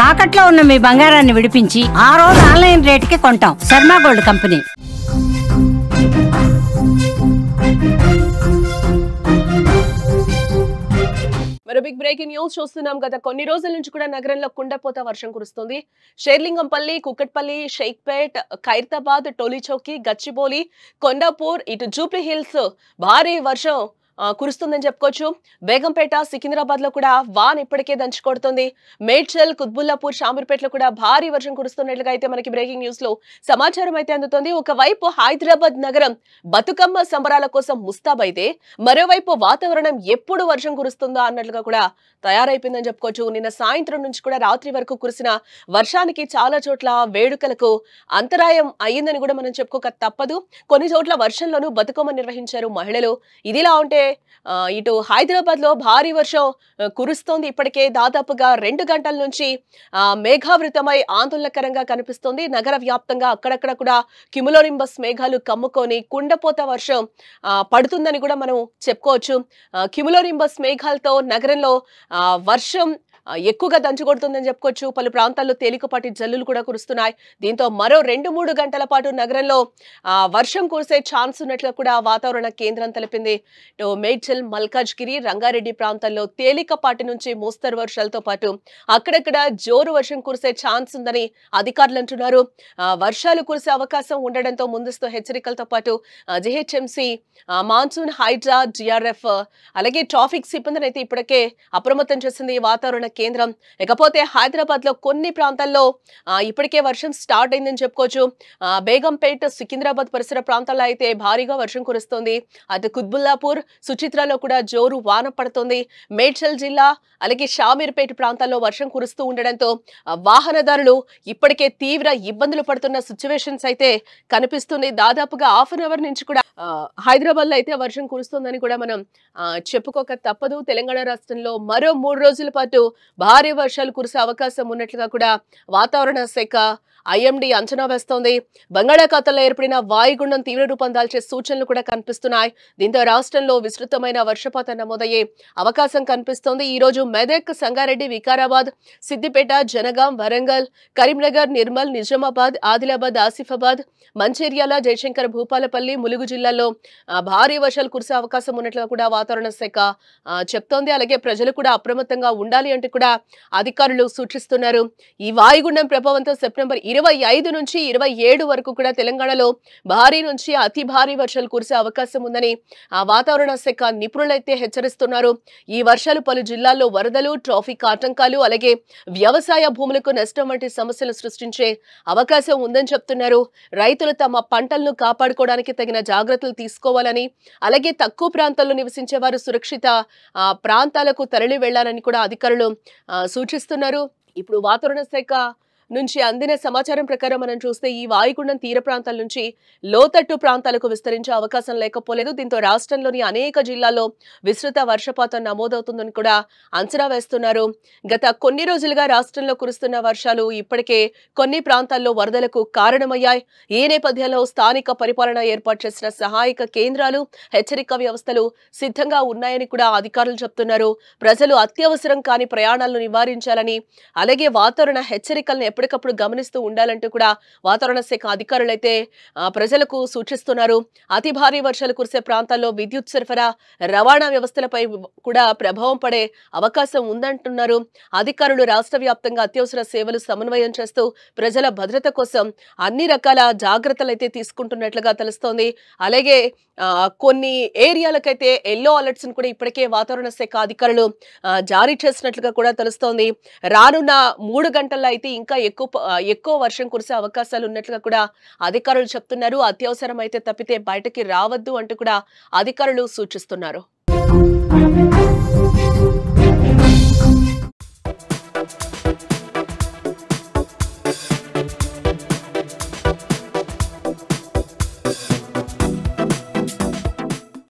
తాకట్లో ఉన్న మీ బంగారాన్ని విడిపించి ఆ రోజు ఆన్లైన్ రేటుకి కొంటాం. Sharma gold company. మరో బిగ్ బ్రేకింగ్ న్యూస్ చూస్తున్నాం. గత కొన్ని రోజుల నుంచి కూడా నగరంలో కుండపోత వర్షం కురుస్తుంది. షేర్లింగంపల్లి, కుక్కట్పల్లి, షేక్పేట్, ఖైరతాబాద్, టోలీచౌకి, గచ్చిబౌలి, కొండాపూర్, ఇటు జూబ్లీ హిల్స్ భారీ వర్షం కురుస్తుందని చెప్పుకోవచ్చు. బేగంపేట, సికింద్రాబాద్ లో కూడా వాన్ ఇప్పటికే దంచుకొడుతుంది. మేడ్చల్, కుత్బుల్లాపూర్, షామీర్పేటలో కూడా భారీ వర్షం కురుస్తున్నట్లుగా అయితే మనకి బ్రేకింగ్ న్యూస్ లో సమాచారం అయితే అందుతుంది. ఒకవైపు హైదరాబాద్ నగరం బతుకమ్మ సంబరాల కోసం ముస్తాబైతే, మరోవైపు వాతావరణం ఎప్పుడు వర్షం కురుస్తుందా అన్నట్లుగా కూడా తయారైపోయిందని చెప్పుకోవచ్చు. నిన్న సాయంత్రం నుంచి కూడా రాత్రి వరకు కురిసిన వర్షానికి చాలా చోట్ల వేడుకలకు అంతరాయం అయ్యిందని కూడా మనం చెప్పుకోక తప్పదు. కొన్ని చోట్ల వర్షంలోనూ బతుకమ్మ నిర్వహించారు మహిళలు. ఇదిలా ఉంటే ఇటు హైదరాబాద్ లో భారీ వర్షం కురుస్తోంది. ఇప్పటికే దాదాపుగా 2 గంటల నుంచి మేఘావృతమై ఆందోళనకరంగా కనిపిస్తోంది. నగర వ్యాప్తంగా అక్కడక్కడ కూడా క్యుములోనింబస్ మేఘాలు కమ్ముకొని కుండపోత వర్షం పడుతుందని కూడా మనం చెప్పుకోవచ్చు. క్యుములోనింబస్ మేఘాలతో నగరంలో వర్షం ఎక్కువగా దంచుకొడుతుందని చెప్పుకోవచ్చు. పలు ప్రాంతాల్లో తేలికపాటి జల్లులు కూడా కురుస్తున్నాయి. దీంతో మరో 2-3 గంటల పాటు నగరంలో వర్షం కురిసే ఛాన్స్ ఉన్నట్లు కూడా వాతావరణ కేంద్రం తెలిపింది. మేడ్చల్, మల్కాజ్గిరి, రంగారెడ్డి ప్రాంతాల్లో తేలికపాటి నుంచి మోస్తరు వర్షాలతో పాటు అక్కడక్కడ జోరు వర్షం కురిసే ఛాన్స్ ఉందని అధికారులు అంటున్నారు. వర్షాలు కురిసే అవకాశం ఉండడంతో ముందస్తు హెచ్చరికలతో పాటు జీహెచ్ఎంసీ, మాన్సూన్, హైడ్రా, జిఆర్ఎఫ్ అలాగే ట్రాఫిక్ సిబ్బందిని అయితే ఇప్పటికే అప్రమత్తం చేసింది వాతావరణ కేంద్రం. ఇకపోతే హైదరాబాద్ లో కొన్ని ప్రాంతాల్లో ఇప్పటికే వర్షం స్టార్ట్ అయిందని చెప్పుకోవచ్చు. బేగంపేట్, సికింద్రాబాద్ పరిసర ప్రాంతాల్లో అయితే భారీగా వర్షం కురుస్తోంది. అటు కుత్బుల్లాపూర్, సుచిత్రాలో కూడా జోరు వాన పడుతోంది. మేడ్చల్ జిల్లా అలాగే షామీర్పేట ప్రాంతాల్లో వర్షం కురుస్తూ ఉండడంతో వాహనదారులు ఇప్పటికే తీవ్ర ఇబ్బందులు పడుతున్న సిచ్యువేషన్స్ అయితే కనిపిస్తుంది. దాదాపుగా హాఫ్ అన్ అవర్ నుంచి కూడా హైదరాబాద్ లో అయితే వర్షం కురుస్తుందని కూడా మనం చెప్పుకోక తప్పదు. తెలంగాణ రాష్ట్రంలో మరో 3 రోజుల పాటు భారీ వర్షాలు కురిసే అవకాశం ఉన్నట్లుగా కూడా వాతావరణ శాఖ ఐఎండీ అంచనా వేస్తోంది. బంగాళాఖాతంలో ఏర్పడిన వాయుగుండం తీవ్ర రూపం దాల్చే సూచనలు కూడా కనిపిస్తున్నాయి. దీంతో రాష్ట్రంలో విస్తృతమైన వర్షపాతం నమోదయ్యే అవకాశం కనిపిస్తోంది. ఈ రోజు మెదక్, సంగారెడ్డి, వికారాబాద్, సిద్దిపేట, జనగాం, వరంగల్, కరీంనగర్, నిర్మల్, నిజామాబాద్, ఆదిలాబాద్, ఆసిఫాబాద్, మంచిర్యాల, జయశంకర్, భూపాలపల్లి, ములుగు జిల్లాల్లో భారీ వర్షాలు కురిసే అవకాశం ఉన్నట్లుగా కూడా వాతావరణ శాఖ చెప్తోంది. అలాగే ప్రజలు కూడా అప్రమత్తంగా ఉండాలి అంటూ కూడా అధికారులు సూచిస్తున్నారు. ఈ వాయుగుండం ప్రభావంతో సెప్టెంబర్ 25 నుంచి 27 వరకు కూడా తెలంగాణలో భారీ నుంచి అతి భారీ వర్షాలు కురిసే అవకాశం ఉందని వాతావరణ శాఖ నిపుణులైతే హెచ్చరిస్తున్నారు. ఈ వర్షాలు పలు జిల్లాల్లో వరదలు, ట్రాఫిక్ ఆటంకాలు అలాగే వ్యవసాయ భూములకు నష్టం వంటి సమస్యలు సృష్టించే అవకాశం ఉందని చెప్తున్నారు. రైతులు తమ పంటలను కాపాడుకోవడానికి తగిన జాగ్రత్తలు తీసుకోవాలని, అలాగే తక్కువ ప్రాంతాల్లో నివసించే వారు సురక్షిత ప్రాంతాలకు తరలి వెళ్లాలని కూడా అధికారులు సూచిస్తున్నారు. ఇప్పుడు వాతావరణ శాఖ నుంచి అందిన సమాచారం ప్రకారం మనం చూస్తే ఈ వాయుగుండం తీర ప్రాంతాల నుంచి లోతట్టు ప్రాంతాలకు విస్తరించే అవకాశం లేకపోలేదు. దీంతో రాష్ట్రంలోని అనేక జిల్లాల్లో విస్తృత వర్షపాతం నమోదవుతుందని కూడా అంచనా వేస్తున్నారు. గత కొన్ని రోజులుగా రాష్ట్రంలో కురుస్తున్న వర్షాలు ఇప్పటికే కొన్ని ప్రాంతాల్లో వరదలకు కారణమయ్యాయి. ఈ నేపథ్యంలో స్థానిక పరిపాలన ఏర్పాటు చేసిన సహాయక కేంద్రాలు, హెచ్చరిక వ్యవస్థలు సిద్ధంగా ఉన్నాయని కూడా అధికారులు చెప్తున్నారు. ప్రజలు అత్యవసరం కాని ప్రయాణాలను నివారించాలని, అలాగే వాతావరణ హెచ్చరికలను ఎప్పటికప్పుడు గమనిస్తూ ఉండాలంటూ కూడా వాతావరణ శాఖ అధికారులు అయితే ప్రజలకు సూచిస్తున్నారు. అతి భారీ వర్షాలు కురిసే ప్రాంతాల్లో విద్యుత్ సరఫరా, రవాణా వ్యవస్థలపై కూడా ప్రభావం పడే అవకాశం ఉందంటున్నారు. అధికారులు రాష్ట్ర వ్యాప్తంగా అత్యవసర సేవలు సమన్వయం చేస్తూ ప్రజల భద్రత కోసం అన్ని రకాల జాగ్రత్తలు అయితే తీసుకుంటున్నట్లుగా తెలుస్తోంది. అలాగే కొన్ని ఏరియాలకైతే ఎల్లో అలర్ట్స్ కూడా ఇప్పటికే వాతావరణ శాఖ అధికారులు జారీ చేసినట్లుగా కూడా తెలుస్తోంది. రానున్న 3 గంటల్లో అయితే ఇంకా ఎక్కువ వర్షం కురిసే అవకాశాలు ఉన్నట్లుగా కూడా అధికారులు చెప్తున్నారు. అత్యవసరం అయితే తప్పితే బయటకి రావద్దు అంటూ కూడా అధికారులు సూచిస్తున్నారు.